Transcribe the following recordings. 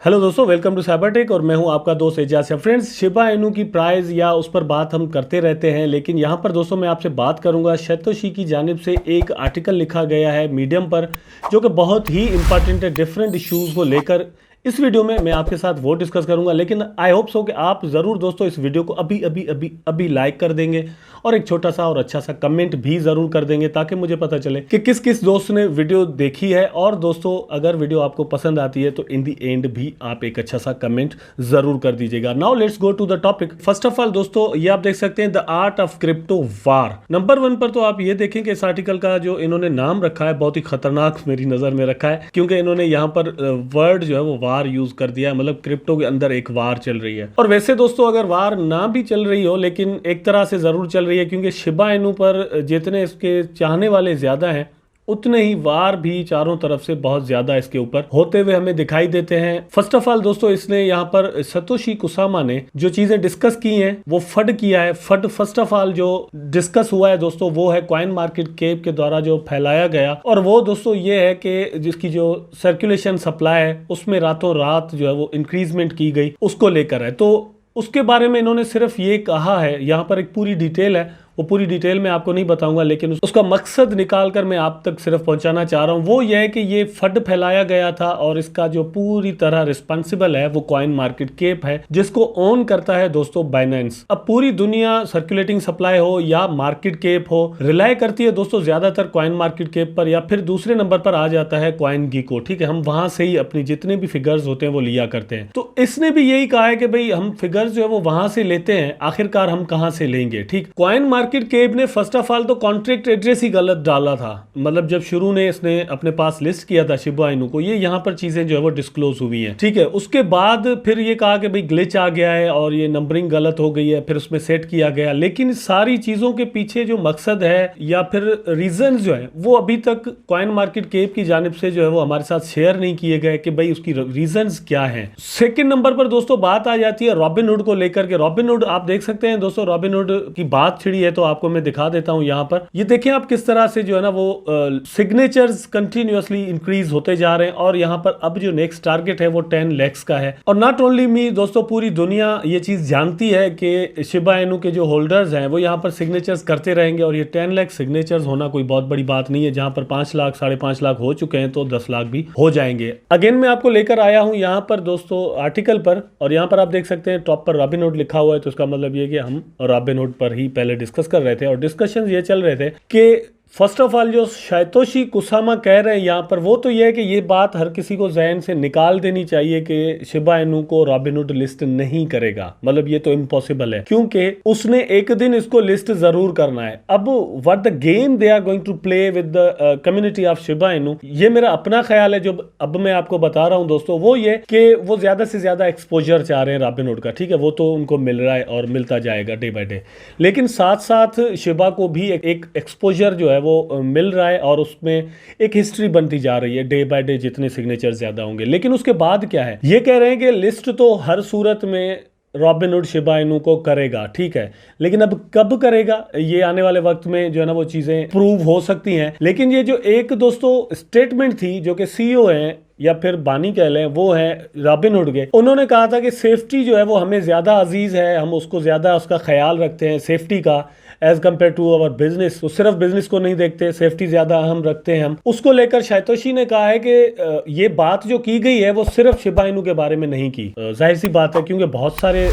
Hello दोस्तों, welcome to Cybertech और मैं हूं आपका दोस्त एजाज। फ्रेंड्स, शिबा इनू की प्राइस या उस पर बात हम करते रहते हैं, लेकिन यहां पर दोस्तों मैं आपसे बात करूंगा सतोशी की जानिब से एक आर्टिकल लिखा गया है मीडियम पर, जो कि बहुत ही इंपॉर्टेंट है डिफरेंट इश्यूज़ को लेकर। इस वीडियो में मैं आपके साथ वो डिस्कस करूंगा, लेकिन आई होप सो कि आप ज़रूर दोस्तों इस वीडियो को अभी अभी अभी अभी लाइक कर देंगे और एक छोटा सा और अच्छा सा कमेंट भी ज़रूर कर देंगे, ताकि मुझे पता चले कि किस किस दोस्त ने वीडियो देखी है। और दोस्तों, अगर वीडियो आपको पसंद आती है तो इन दी एंड भी आप एक अच्छा सा कमेंट ज़रूर कर दीजिएगा। Now let's go to the topic. First of all दोस्तों, ये आप देख सकते हैं the art of crypto war. Number 1 पर तो आप ये देखें कि इस आर्टिकल का जो इन्होंने नाम रखा है बहुत ही खतरनाक मेरी नज़र में रखा है, क्योंकि इन्होंने यहाँ पर वर्ड जो है वो वार यूज कर दिया है। मतलब क्रिप्टो के अंदर एक वार चल रही है। और वैसे दोस्तों, अगर वार ना भी चल रही हो, लेकिन एक तरह से जरूर चल रही है, क्योंकि शिबा इनू पर जितने इसके चाहने वाले ज्यादा हैं, उतने ही वार भी चारों तरफ से बहुत ज्यादा इसके ऊपर होते हुए हमें दिखाई देते हैं। फर्स्ट ऑफ ऑल दोस्तों, इसने यहाँ पर सतोशी कुसामा ने जो चीजें डिस्कस की हैं वो फड किया है। फड फर्स्ट ऑफ ऑल जो डिस्कस हुआ है दोस्तों, वो है कॉइन मार्केट कैप के द्वारा जो फैलाया गया, और वो दोस्तों ये है कि जिसकी जो सर्कुलेशन सप्लाई है उसमें रातों रात जो है वो इंक्रीजमेंट की गई, उसको लेकर है। तो उसके बारे में इन्होंने सिर्फ ये कहा है, यहाँ पर एक पूरी डिटेल है, वो पूरी डिटेल में आपको नहीं बताऊंगा, लेकिन उसका मकसद निकालकर मैं आप तक सिर्फ पहुंचाना चाह रहा हूं। वो ये है कि ये फंड फैलाया गया था और इसका जो पूरी तरह रिस्पॉन्सिबल है वो कॉइन मार्केट कैप है, जिसको ओन करता है दोस्तों बाइनेंस। अब पूरी दुनिया सर्कुलेटिंग सप्लाई हो या मार्केट कैप हो, रिलाय करती है दोस्तों ज्यादातर कॉइन मार्केट कैप पर, या फिर दूसरे नंबर पर आ जाता है कॉइन गीको। ठीक है, हम वहां से ही अपनी जितने भी फिगर्स होते हैं वो लिया करते हैं। तो इसने भी यही कहा है कि भाई हम फिगर्स जो है वो वहां से लेते हैं, आखिरकार हम कहां से लेंगे। ठीक, कॉइन मार्केट कैप ने फर्स्ट ऑफ ऑल तो कॉन्ट्रैक्ट एड्रेस ही गलत डाला था। मतलब जब शुरू ने इसने अपने पास लिस्ट किया था शिबा इनू को, ये यहाँ पर चीजें जो है वो डिस्क्लोज हुई हैं। ठीक है, उसके बाद फिर ये कहा कि भाई ग्लिच आ गया है और ये नंबरिंग गलत हो गई है, फिर उसमें सेट किया गया। लेकिन सारी चीजों के पीछे जो मकसद है या फिर रीजन जो है वो अभी तक कॉइन मार्केट कैप की जानिब से जो है वो हमारे साथ शेयर नहीं किए गए कि भाई उसकी रीजन क्या है। सेकेंड नंबर पर दोस्तों बात आ जाती है रॉबिनहुड को लेकर के। रॉबिनहुड आप देख सकते हैं दोस्तों, रॉबिनहुड की बात छिड़ी है तो आपको मैं दिखा देता हूं। यहां पर ये देखें आप किस तरह से जो है ना वो सिग्नेचर्स कंटिन्यूअसली इंक्रीज होते जा रहे हैं, और यहां पर अब जो नेक्स्ट टारगेट है वो 10 lakhs का है। और नॉट ओनली मी दोस्तों, पूरी दुनिया ये चीज जानती है कि शिबा इनू के जो होल्डर्स हैं वो यहां पर सिग्नेचर्स करते रहेंगे, और ये 10 लाख सिग्नेचर्स होना कोई बहुत बड़ी बात नहीं है। जहां पर 5 लाख 5.5 लाख हो चुके हैं, तो 10 लाख भी हो जाएंगे। अगेन मैं आपको लेकर आया हूं यहां पर दोस्तों आर्टिकल पर, और यहां पर आप देख सकते हैं टॉप पर रॉबिनहुड लिखा हुआ है। तो इसका मतलब ये कि हम रॉबिनहुड पर ही पहले डिस्कस कर रहे थे, और डिस्कशन ये चल रहे थे कि फर्स्ट ऑफ ऑल जो सतोशी कुसामा कह रहे हैं यहाँ पर, वो तो ये है कि ये बात हर किसी को जहन से निकाल देनी चाहिए कि शिबा इनू को रॉबिनहुड लिस्ट नहीं करेगा। मतलब ये तो इम्पॉसिबल है, क्योंकि उसने एक दिन इसको लिस्ट जरूर करना है। अब what the game they are going to play with the community of Shiba Inu, ये मेरा अपना ख्याल है जो अब मैं आपको बता रहा हूँ दोस्तों, वो ये कि वो ज्यादा से ज्यादा एक्सपोजर चाह रहे हैं रॉबिनहुड का। ठीक है, वो तो उनको मिल रहा है और मिलता जाएगा डे बाय डे, लेकिन साथ साथ शिबा को भी एक एक्सपोजर जो है वो मिल रहा है, और उसमें एक हिस्ट्री बनती जा रही है डे बाय डे जितने सिग्नेचर ज्यादा होंगे। लेकिन उसके बाद क्या है, ये कह रहे हैं कि लिस्ट तो हर सूरत में रॉबिनहुड शिबा इनू को करेगा। ठीक है, लेकिन अब कब करेगा ये आने वाले वक्त में जो है ना वो चीजें प्रूव हो सकती हैं। लेकिन ये जो एक दोस्तों स्टेटमेंट थी जो कि सीईओ हैं या फिर बानी कह लें, वो है रॉबिनहुड के, उन्होंने कहा था कि सेफ्टी जो है वो हमें ज्यादा अजीज है, हम उसको ज्यादा उसका ख्याल रखते हैं सेफ्टी का as compare to our business. तो सिर्फ बिजनेस को नहीं देखते, सेफ्टी ज्यादा अहम रखते हैं हम। उसको लेकर सतोशी ने कहा है कि ये बात जो की गई है वो सिर्फ शिबा इनू के बारे में नहीं की। जाहिर सी बात है, क्योंकि बहुत सारे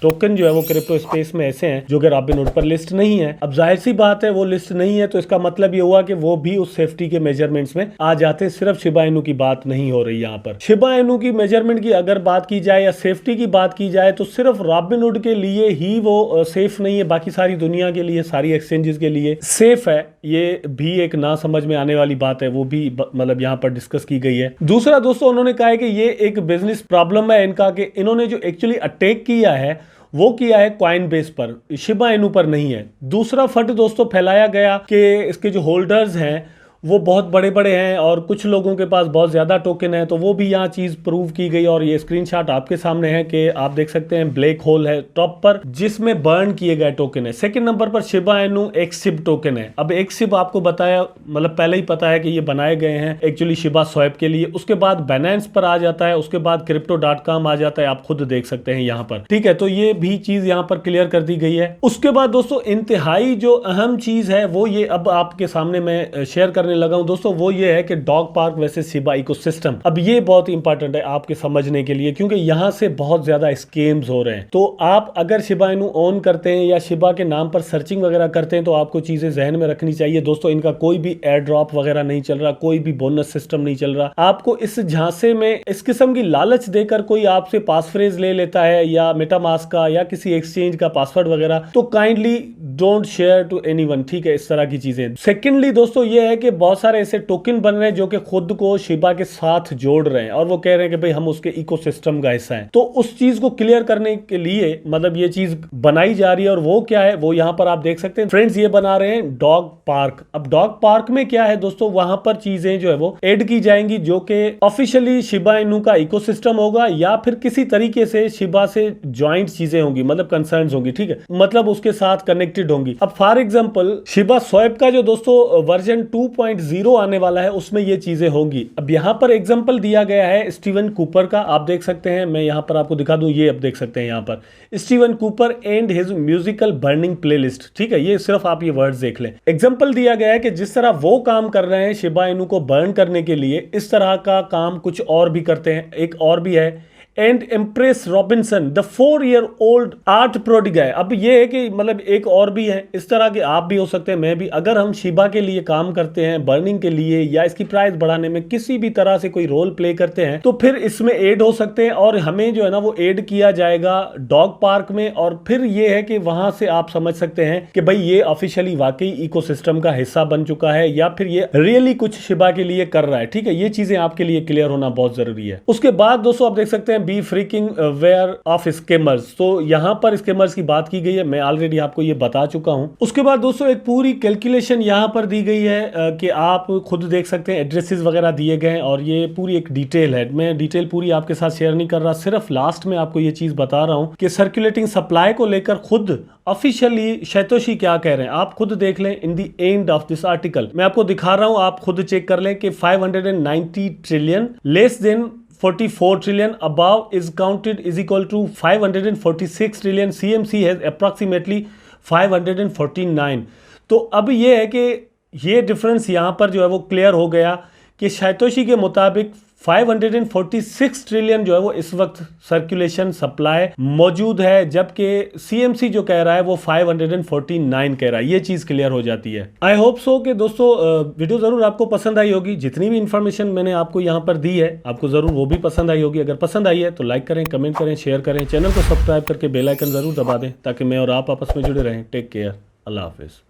टोकन जो है वो क्रिप्टो स्पेस में ऐसे हैं जो कि रॉबिनहुड पर लिस्ट नहीं है। अब जाहिर सी बात है वो लिस्ट नहीं है, तो इसका मतलब ये हुआ कि वो भी उस सेफ्टी के मेजरमेंट्स में आ जाते हैं। सिर्फ शिबा इनू की बात नहीं हो रही यहाँ पर। शिबा इनू की मेजरमेंट की अगर बात की जाए या सेफ्टी की बात की जाए, तो सिर्फ रॉबिनहुड के लिए ही वो सेफ नहीं है, बाकी सारी दुनिया के लिए, सारी एक्सचेंजेस के लिए सेफ है। ये भी एक ना समझ में आने वाली बात है, वो भी मतलब यहाँ पर डिस्कस की गई है। दूसरा दोस्तों, उन्होंने कहा है कि ये एक बिजनेस प्रॉब्लम है इनका, कि इन्होंने जो एक्चुअली अटैक किया है वो किया है कॉइन बेस पर, शिबा इनू पर नहीं है। दूसरा फट दोस्तों फैलाया गया कि इसके जो होल्डर्स हैं वो बहुत बड़े बड़े हैं और कुछ लोगों के पास बहुत ज़्यादा टोकन है, तो वो भी यहाँ चीज़ प्रूव की गई। और ये स्क्रीनशॉट आपके सामने है कि आप देख सकते हैं ब्लैक होल है टॉप पर जिसमें बर्न किए गए टोकन है। सेकंड नंबर पर शिबा इनू एक्सिब टोकन है। अब एक्सिब आपको बताया, मतलब पहले ही पता है कि ये बनाए गए हैं एक्चुअली शिबा स्वैप के लिए। उसके बाद बाइनेंस पर आ जाता है, उसके बाद crypto.com आ जाता है, आप खुद देख सकते हैं यहाँ पर, ठीक है। तो ये भी चीज यहाँ पर क्लियर कर दी गई है। उसके बाद दोस्तों इंतहाई जो अहम चीज है वो ये अब आपके सामने मैं शेयर करने लगा हूं दोस्तों, वो ये है कि dog park versus Shiba ecosystem. अब ये बहुत इंपॉर्टेंट है आपके समझने के लिए, क्योंकि यहाँ से बहुत ज्यादा स्कैम्स हो रहे हैं। तो आप अगर शिबा इनू ऑन करते हैं या शिबा के नाम पर सर्चिंग वगैरह करते हैं तो आपको चीजें जहन में रखनी चाहिए दोस्तों। इनका कोई भी एयर ड्रॉप वगैरह नहीं चल रहा, कोई भी बोनस सिस्टम नहीं चल रहा। आपको इस झांसे में इस किस्म की लालच देकर कोई आपसे पासफ्रेज ले लेता है या मेटामास्क का या किसी एक्सचेंज का पासवर्ड वगैरह, तो kindly don't share to anyone, ठीक है, इस तरह की चीजें। सेकेंडली दोस्तों ये है कि बहुत सारे ऐसे टोकन बन रहे हैं जो कि खुद को शिबा के साथ जोड़ रहे हैं और वो कह रहे हैं कि भाई हम उसके इकोसिस्टम का हिस्सा हैं। तो उस चीज को क्लियर करने के लिए मतलब ये चीज बनाई जा रही है। और वो क्या है वो यहाँ पर आप देख सकते हैं फ्रेंड्स, ये बना रहे हैं डॉग पार्क। अब डॉग पार्क में क्या है दोस्तों, वहां पर चीजें जो है वो ऐड की जाएंगी जो कि ऑफिशियली शिबा इनू का इकोसिस्टम होगा या फिर किसी तरीके से शिबा से ज्वाइंट चीजें होंगी, मतलब कंसर्न्स होंगी, ठीक है, मतलब उसके साथ कनेक्टेड होंगी। अब फॉर एग्जांपल शिबा स्वैप का जो दोस्तों वर्जन 2.0 आने वाला है उसमें ये चीजें होंगी। अब यहाँ पर एग्जांपल दिया गया है स्टीवन कूपर का, आप देख सकते हैं, मैं यहाँ पर आपको दिखा दूं, ये अब देख सकते हैं यहाँ पर Steven Cooper and his musical burning playlist, ठीक है, ये सिर्फ आप ये वर्ड्स देख लें। एग्जांपल दिया गया है कि जिस तरह वो काम कर रहे हैं शिबा इनू को बर्न करने के लिए, इस तरह का काम कुछ और भी करते हैं। एक और भी है and empress Robinson the 4-year-old art prodigy. अब ये है कि मतलब एक और भी है, इस तरह के आप भी हो सकते हैं, मैं भी। अगर हम शिबा के लिए काम करते हैं, बर्निंग के लिए या इसकी प्राइस बढ़ाने में किसी भी तरह से कोई रोल प्ले करते हैं तो फिर इसमें ऐड हो सकते हैं और हमें जो है ना वो ऐड किया जाएगा डॉग पार्क में। और फिर ये है कि वहां से आप समझ सकते हैं कि भाई ये ऑफिशियली वाकई इकोसिस्टम का हिस्सा बन चुका है या फिर ये रियली कुछ शिबा के लिए कर रहा है, ठीक है। ये चीजें आपके लिए क्लियर होना बहुत जरूरी है। उसके बाद दोस्तों आप देख सकते हैं be freaking aware of scammers. तो यहां पर स्कैमर्स की बात की गई है, मैं ऑलरेडी आपको ये बता चुका हूं। उसके बाद दोस्तों एक पूरी कैलकुलेशन यहां पर दी गई है कि आप खुद देख सकते हैं, एड्रेसेस वगैरह दिए गए हैं और ये पूरी एक डिटेल है। मैं डिटेल पूरी आपके साथ शेयर नहीं कर रहा, सिर्फ लास्ट में आपको ये चीज बता रहा हूं कि सर्कुलेटिंग सप्लाई को लेकर खुद ऑफिशियली शैतोशी क्या कह रहे हैं, आप खुद देख लें in the end of this article. मैं आपको दिखा रहा हूं, आप खुद चेक कर लें कि 590 trillion less than 44 trillion above is counted is equal to 546 trillion. CMC has approximately 549. तो अब ये है कि ये डिफरेंस यहाँ पर जो है वो क्लियर हो गया कि शैतोशी के मुताबिक 546 ट्रिलियन जो है वो इस वक्त सर्कुलेशन सप्लाई मौजूद है, जबकि सीएमसी जो कह रहा है वो 549 कह रहा है। ये चीज क्लियर हो जाती है। आई होप सो कि दोस्तों वीडियो जरूर आपको पसंद आई होगी। जितनी भी इंफॉर्मेशन मैंने आपको यहाँ पर दी है आपको जरूर वो भी पसंद आई होगी। अगर पसंद आई है तो लाइक करें, कमेंट करें, शेयर करें, चैनल को सब्सक्राइब करके बेल आइकन जरूर दबा दें ताकि मैं और आप आपस में जुड़े रहें। टेक केयर, अल्लाह हाफिज।